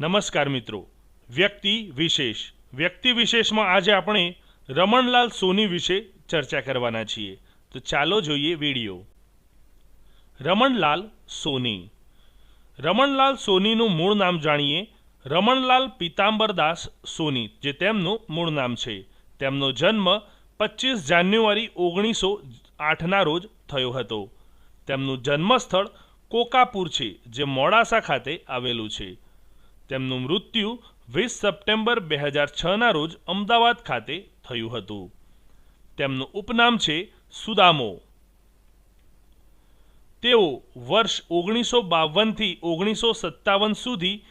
नमस्कार मित्रों, व्यक्ति विशेष में आज આપણે રમણલાલ સોની વિશે ચર્ચા કરવાના છીએ। તો ચાલો જોઈએ વિડિયો। રમણલાલ સોનીનું મૂળ નામ જાણીએ। રમણલાલ પીતાંબરદાસ સોની જે તેમનું મૂળ નામ છે। તેમનો જન્મ 25 જાન્યુઆરી 1908ના રોજ થયો હતો। તેમનું જન્મસ્થળ કોકાપુર છે જે મોડાસા ખાતે આવેલું છે। તેમનું મૃત્યુ 20 સપ્ટેમ્બર 2006ના રોજ અમદાવાદ ખાતે થયું હતું। તેમનું ઉપનામ છે સુદામો। તેઓ વર્ષ 1952 થી 1957 સુધી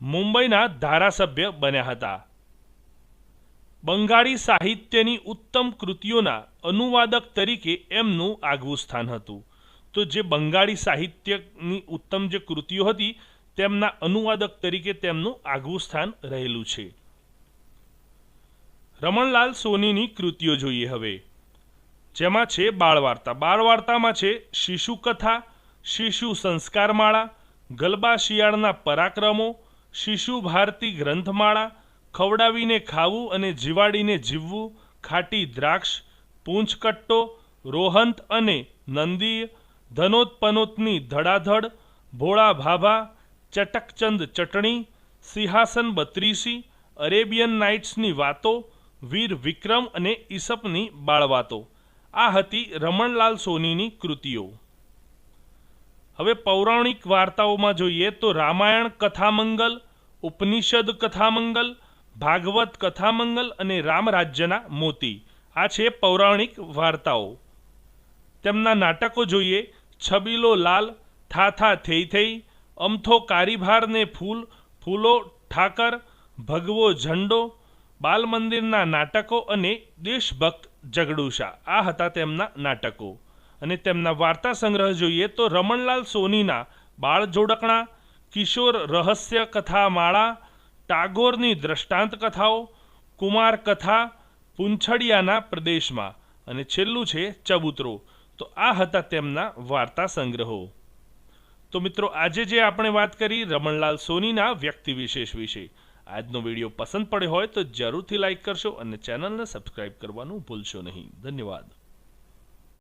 મુંબઈના ધારાસભ્ય બન્યા હતા। બંગાળી સાહિત્યની ઉત્તમ કૃતિઓના અનુવાદક તરીકે એમનું આગવું સ્થાન હતું। તો જે બંગાળી સાહિત્યની ઉત્તમ જે કૃતિઓ હતી તેમના અનુવાદક તરીકે તેમનું આગવું સ્થાન રહેલું છે। રમણલાલ સોનીની કૃતિઓ જોઈએ હવે, જેમાં છે બાળવાર્તા। બાળવાર્તામાં છે શિશુ કથા, શિશુ સંસ્કારમાળા, ગલબા શિયાળના પરાક્રમો, શિશુ ભારતી ગ્રંથમાળા, ખવડાવીને ખાવું અને જીવાડીને જીવવું, ખાટી દ્રાક્ષ, પૂંછકટ્ટો, રોહંત અને નંદીય, ધનોતપનોતની ધડાધડ, ભોળા ભાભા, ચટકચંદ ચટણી, સિંહાસન 32, અરેબિયન નાઇટ્સની વાતો, વીર વિક્રમ અને ઈસપની બાળવાતો। આ હતી રમણલાલ સોનીની કૃતિઓ। હવે પૌરાણિક વાર્તાઓમાં જોઈએ તો રામાયણ કથામંગલ, ઉપનિષદ કથામંગલ, ભાગવત કથામંગલ અને રામરાજ્યના મોતી। આ છે પૌરાણિક વાર્તાઓ। તેમના નાટકો જોઈએ છબીલો લાલ, થાથા થઈ થઈ, અમથો કારીભાર ને ફૂલો ઠાકર, ભગવો ઝંડો, બાલ મંદિરના નાટકો અને દેશભક્ત જગડુશા। આ હતા તેમના નાટકો। અને તેમના વાર્તા સંગ્રહ જોઈએ તો રમણલાલ સોનીના બાળ જોડકણા, કિશોર રહસ્ય કથા માળા, ટાગોરની દ્રષ્ટાંત કથાઓ, કુમાર કથા, પૂંછડિયાના પ્રદેશમાં અને છેલ્લું છે ચબૂતરો। તો આ હતા તેમના વાર્તા સંગ્રહો। તો મિત્રો આજે જે આપણે વાત કરી રમણલાલ સોનીના વ્યક્તિ વિશેષ વિશે। આજનો વિડીયો પસંદ પડ્યો હોય તો જરૂરથી લાઈક કરશો અને ચેનલને સબસ્ક્રાઇબ કરવાનું ભૂલશો નહીં। ધન્યવાદ।